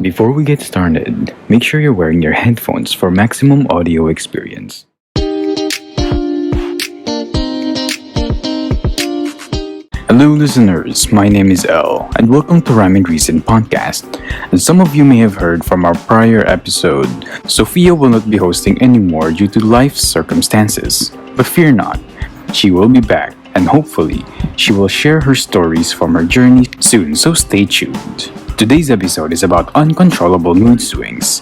Before we get started, make sure you're wearing your headphones for maximum audio experience. Hello listeners, my name is Elle, and welcome to Rhyme&ReasonPodcast. As some of you may have heard from our prior episode, Sophia will not be hosting anymore due to life circumstances. But fear not, she will be back, and hopefully, she will share her stories from her journey soon, so stay tuned. Today's episode is about uncontrollable mood swings.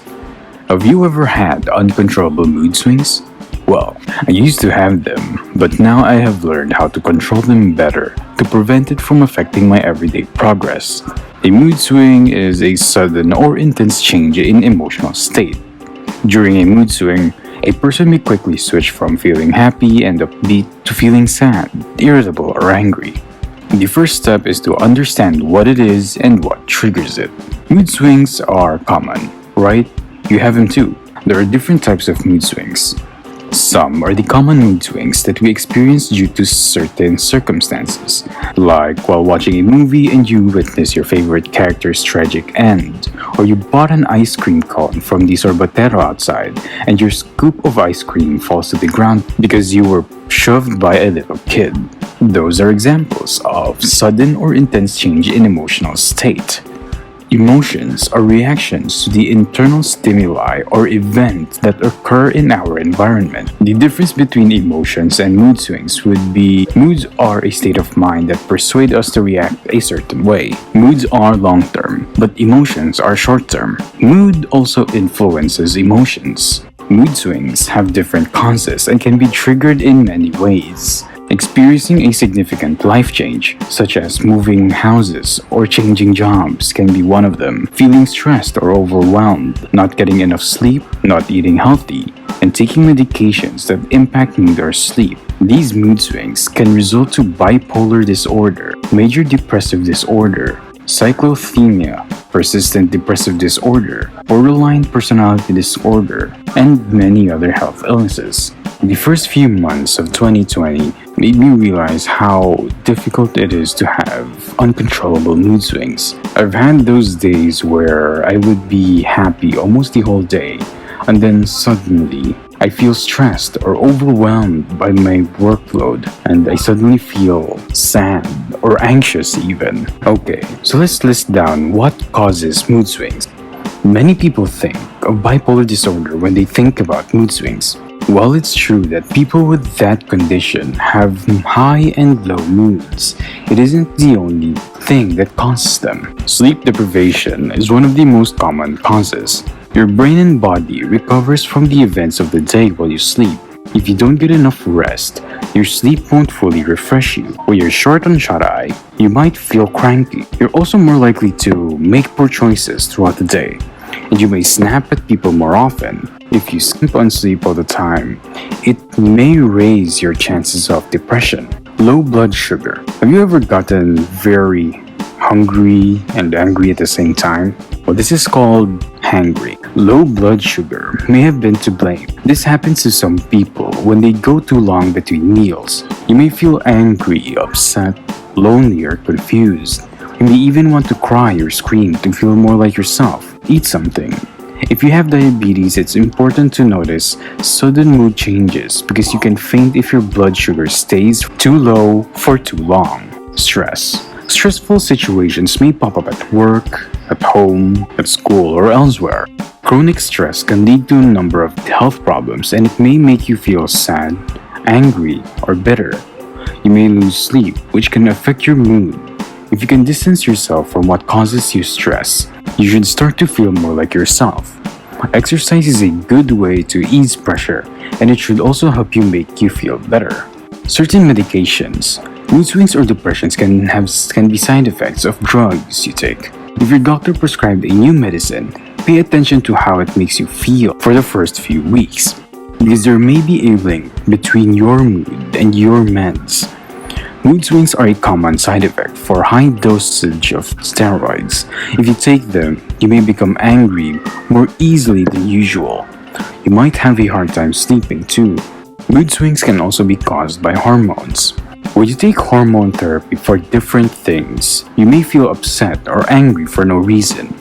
Have you ever had uncontrollable mood swings? Well, I used to have them, but now I have learned how to control them better to prevent it from affecting my everyday progress. A mood swing is a sudden or intense change in emotional state. During a mood swing, a person may quickly switch from feeling happy and upbeat to feeling sad, irritable, or angry. The first step is to understand what it is and what triggers it. Mood swings are common, right? You have them too. There are different types of mood swings. Some are the common mood swings that we experience due to certain circumstances, like while watching a movie and you witness your favorite character's tragic end, or you bought an ice cream cone from the sorbatero outside and your scoop of ice cream falls to the ground because you were shoved by a little kid. Those are examples of sudden or intense change in emotional state. Emotions are reactions to the internal stimuli or events that occur in our environment. The difference between emotions and mood swings would be moods are a state of mind that persuade us to react a certain way. Moods are long-term, but emotions are short-term. Mood also influences emotions. Mood swings have different causes and can be triggered in many ways. Experiencing a significant life change, such as moving houses or changing jobs, can be one of them. Feeling stressed or overwhelmed, not getting enough sleep, not eating healthy, and taking medications that impact mood or sleep. These mood swings can result to bipolar disorder, major depressive disorder, cyclothymia, persistent depressive disorder, borderline personality disorder, and many other health illnesses. The first few months of 2020 made me realize how difficult it is to have uncontrollable mood swings. I've had those days where I would be happy almost the whole day, and then suddenly I feel stressed or overwhelmed by my workload, and I suddenly feel sad or anxious even. Okay, so let's list down what causes mood swings. Many people think of bipolar disorder when they think about mood swings. While it's true that people with that condition have high and low moods, it isn't the only thing that causes them. Sleep deprivation is one of the most common causes. Your brain and body recovers from the events of the day while you sleep. If you don't get enough rest, your sleep won't fully refresh you. When you're short on shut-eye, you might feel cranky. You're also more likely to make poor choices throughout the day, and you may snap at people more often. If you skimp on sleep all the time, it may raise your chances of depression. Low blood sugar. Have you ever gotten very hungry and angry at the same time? Well, this is called hangry. Low blood sugar may have been to blame. This happens to some people when they go too long between meals. You may feel angry, upset, lonely, or confused. You may even want to cry or scream to feel more like yourself. Eat something. If you have diabetes, it's important to notice sudden mood changes because you can faint if your blood sugar stays too low for too long. Stress. Stressful situations may pop up at work, at home, at school, or elsewhere. Chronic stress can lead to a number of health problems, and it may make you feel sad, angry, or bitter. You may lose sleep, which can affect your mood. If you can distance yourself from what causes you stress, you should start to feel more like yourself. Exercise is a good way to ease pressure, and it should also help you make you feel better. Certain medications, mood swings or depressions can be side effects of drugs you take. If your doctor prescribed a new medicine, pay attention to how it makes you feel for the first few weeks, because there may be a link between your mood and your meds. Mood swings are a common side effect for high dosage of steroids. If you take them, you may become angry more easily than usual. You might have a hard time sleeping too. Mood swings can also be caused by hormones. When you take hormone therapy for different things, you may feel upset or angry for no reason.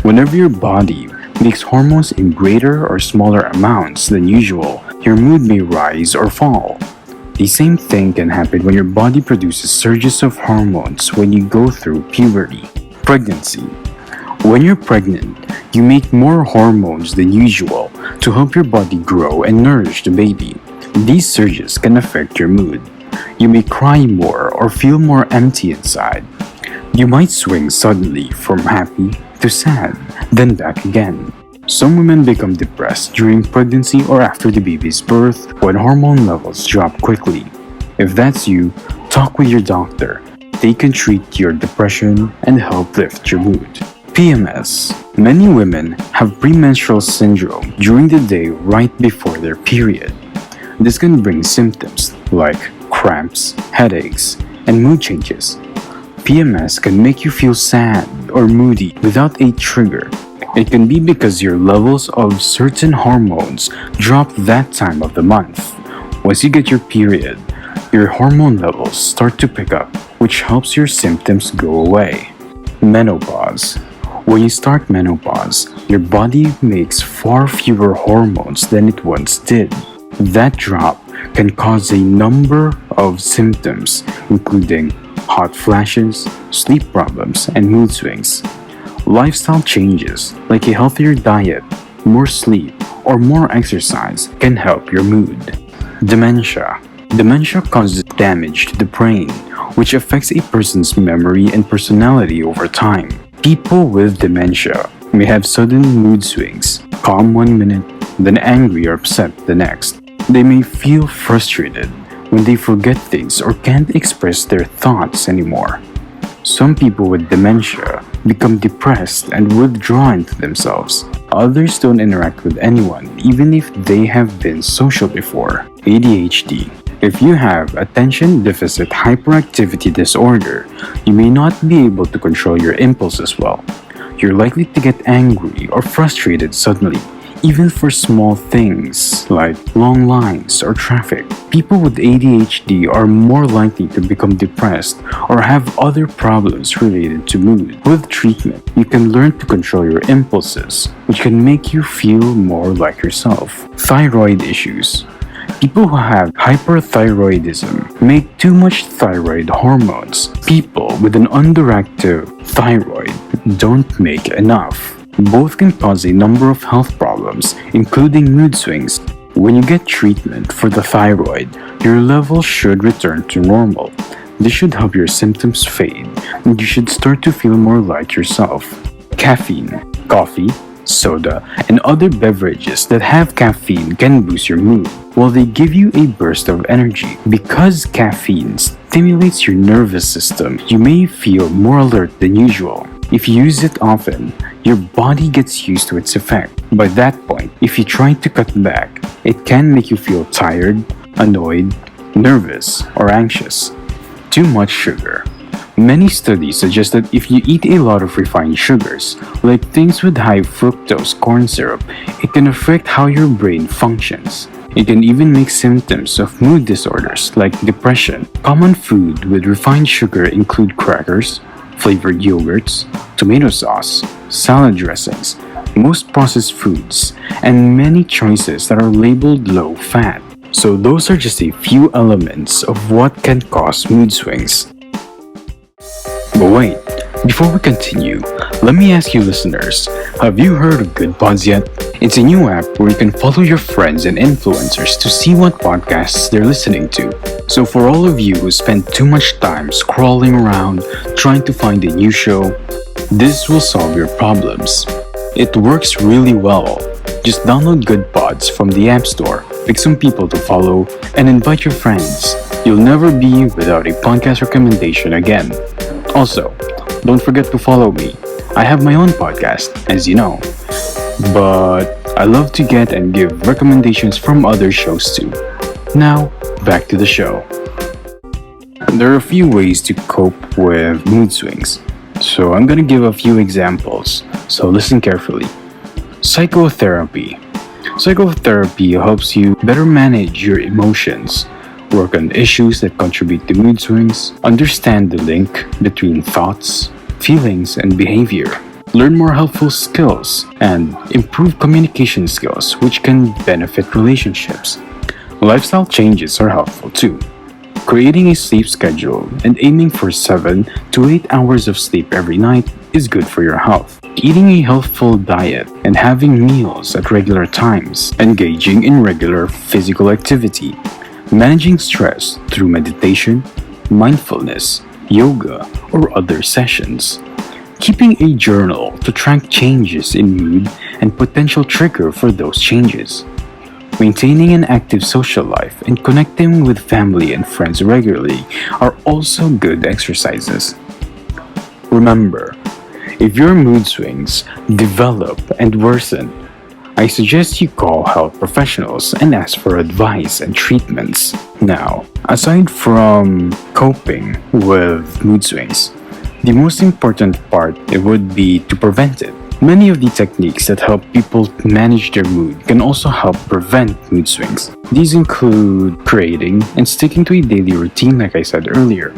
Whenever your body makes hormones in greater or smaller amounts than usual, your mood may rise or fall. The same thing can happen when your body produces surges of hormones when you go through puberty. Pregnancy. When you're pregnant, you make more hormones than usual to help your body grow and nourish the baby. These surges can affect your mood. You may cry more or feel more empty inside. You might swing suddenly from happy to sad, then back again. Some women become depressed during pregnancy or after the baby's birth when hormone levels drop quickly. If that's you, talk with your doctor. They can treat your depression and help lift your mood. PMS. Many women have premenstrual syndrome during the day right before their period. This can bring symptoms like cramps, headaches, and mood changes. PMS can make you feel sad or moody without a trigger. It can be because your levels of certain hormones drop that time of the month. Once you get your period, your hormone levels start to pick up, which helps your symptoms go away. Menopause. When you start menopause, your body makes far fewer hormones than it once did. That drop can cause a number of symptoms, including hot flashes, sleep problems, and mood swings. Lifestyle changes, like a healthier diet, more sleep, or more exercise, can help your mood. Dementia. Dementia causes damage to the brain, which affects a person's memory and personality over time. People with dementia may have sudden mood swings, calm one minute, then angry or upset the next. They may feel frustrated when they forget things or can't express their thoughts anymore. Some people with dementia become depressed and withdraw into themselves. Others don't interact with anyone, even if they have been social before. ADHD. If you have attention deficit hyperactivity disorder, you may not be able to control your impulses well. You're likely to get angry or frustrated suddenly, even for small things like long lines or traffic. People with ADHD are more likely to become depressed or have other problems related to mood. With treatment, you can learn to control your impulses, which can make you feel more like yourself. Thyroid issues. People who have hyperthyroidism make too much thyroid hormones. People with an underactive thyroid don't make enough. Both can cause a number of health problems, including mood swings. When you get treatment for the thyroid, your levels should return to normal. This should help your symptoms fade, and you should start to feel more like yourself. Caffeine, coffee, soda, and other beverages that have caffeine can boost your mood, while they give you a burst of energy. Because caffeine stimulates your nervous system, you may feel more alert than usual. If you use it often, your body gets used to its effect. By that point, if you try to cut back, it can make you feel tired, annoyed, nervous, or anxious. Too much sugar. Many studies suggest that if you eat a lot of refined sugars, like things with high fructose corn syrup, it can affect how your brain functions. It can even make symptoms of mood disorders like depression. Common food with refined sugar include crackers, flavored yogurts, tomato sauce, salad dressings, most processed foods, and many choices that are labeled low fat. So those are just a few elements of what can cause mood swings. But wait, before we continue, let me ask you listeners, have you heard of Good Pods yet? It's a new app where you can follow your friends and influencers to see what podcasts they're listening to. So for all of you who spend too much time scrolling around trying to find a new show, this will solve your problems. It works really well. Just download Good Pods from the App Store, pick some people to follow, and invite your friends. You'll never be without a podcast recommendation again. Also, don't forget to follow me. I have my own podcast, as you know. But I love to get and give recommendations from other shows too. Now, back to the show. There are a few ways to cope with mood swings. So I'm gonna give a few examples, so listen carefully. Psychotherapy. Psychotherapy helps you better manage your emotions, work on issues that contribute to mood swings, understand the link between thoughts, feelings, and behavior. learn more helpful skills, and improve communication skills, which can benefit relationships. Lifestyle changes are helpful too. Creating a sleep schedule and aiming for 7 to 8 hours of sleep every night is good for your health. Eating a healthful diet and having meals at regular times, engaging in regular physical activity, managing stress through meditation, mindfulness, yoga, or other sessions. Keeping a journal to track changes in mood and potential trigger for those changes. Maintaining an active social life and connecting with family and friends regularly are also good exercises. Remember, if your mood swings develop and worsen, I suggest you call health professionals and ask for advice and treatments. Now, aside from coping with mood swings, the most important part would be to prevent it. Many of the techniques that help people manage their mood can also help prevent mood swings. These include creating and sticking to a daily routine, like I said earlier,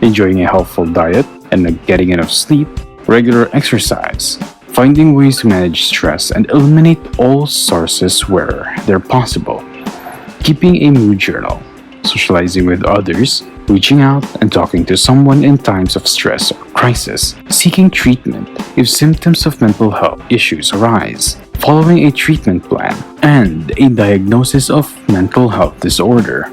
enjoying a healthful diet and getting enough sleep, regular exercise, finding ways to manage stress and eliminate all sources where they're possible, keeping a mood journal, socializing with others, reaching out and talking to someone in times of stress or crisis, seeking treatment if symptoms of mental health issues arise, following a treatment plan, and a diagnosis of mental health disorder.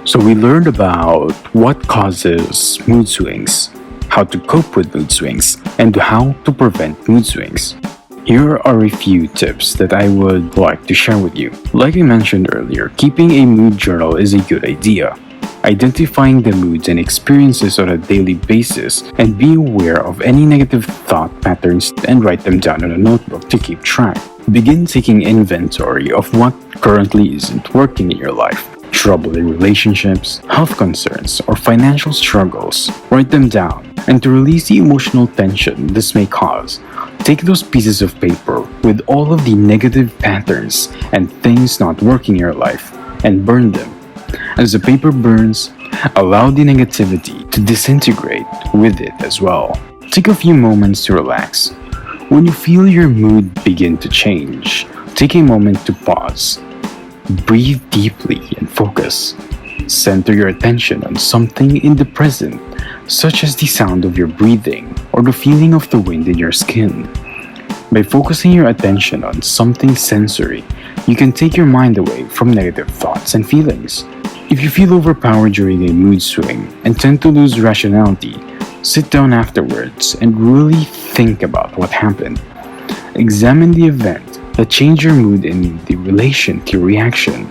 So we learned about what causes mood swings, how to cope with mood swings, and how to prevent mood swings. Here are a few tips that I would like to share with you. Like I mentioned earlier, keeping a mood journal is a good idea. Identifying the moods and experiences on a daily basis and be aware of any negative thought patterns and write them down in a notebook to keep track. Begin taking inventory of what currently isn't working in your life. Trouble in relationships, health concerns, or financial struggles. Write them down. And to release the emotional tension this may cause, take those pieces of paper with all of the negative patterns and things not working in your life and burn them. As the paper burns, allow the negativity to disintegrate with it as well. Take a few moments to relax. When you feel your mood begin to change, take a moment to pause. Breathe deeply and focus. Center your attention on something in the present, such as the sound of your breathing or the feeling of the wind in your skin. By focusing your attention on something sensory, you can take your mind away from negative thoughts and feelings. If you feel overpowered during a mood swing and tend to lose rationality, sit down afterwards and really think about what happened. Examine the event that changed your mood in the relation to your reaction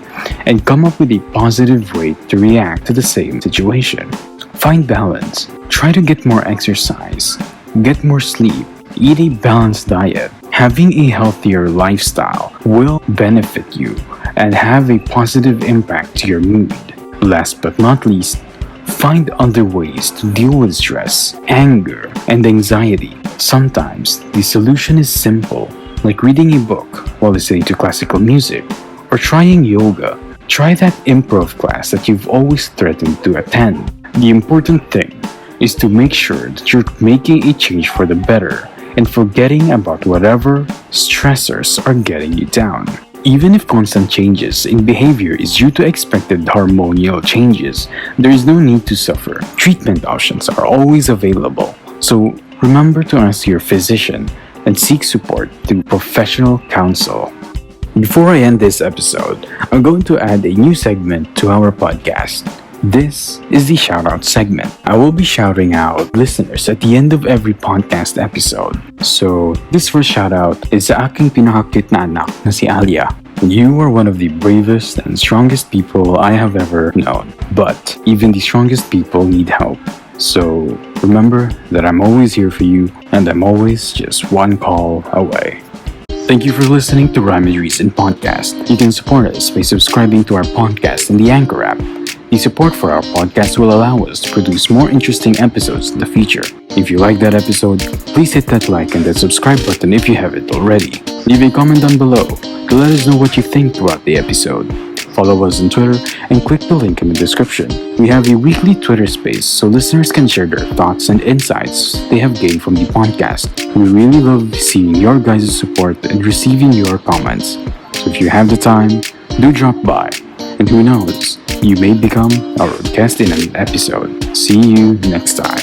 and come up with a positive way to react to the same situation. Find balance. Try to get more exercise, get more sleep, eat a balanced diet. Having a healthier lifestyle will benefit you and have a positive impact to your mood. Last but not least, find other ways to deal with stress, anger, and anxiety. Sometimes the solution is simple, like reading a book while listening to classical music or trying yoga. Try that improv class that you've always threatened to attend. The important thing is to make sure that you're making a change for the better and forgetting about whatever stressors are getting you down. Even if constant changes in behavior is due to expected hormonal changes, there is no need to suffer. Treatment options are always available, so remember to ask your physician and seek support through professional counsel. Before I end this episode, I'm going to add a new segment to our podcast. This is the shoutout segment. I will be shouting out listeners at the end of every podcast episode. So, this first shoutout is sa aking pinaka-cute na anak na si Alia. You are one of the bravest and strongest people I have ever known. But even the strongest people need help. So, remember that I'm always here for you and I'm always just one call away. Thank you for listening to Rhyme&ReasonPodcast. You can support us by subscribing to our podcast in the Anchor app. The support for our podcast will allow us to produce more interesting episodes in the future. If you like that episode, please hit that like and that subscribe button if you haven't already. Leave a comment down below to let us know what you think throughout the episode. follow us on Twitter, and click the link in the description. We have a weekly Twitter space so listeners can share their thoughts and insights they have gained from the podcast. We really love seeing your guys' support and receiving your comments. So if you have the time, do drop by. And who knows, you may become our guest in an episode. See you next time.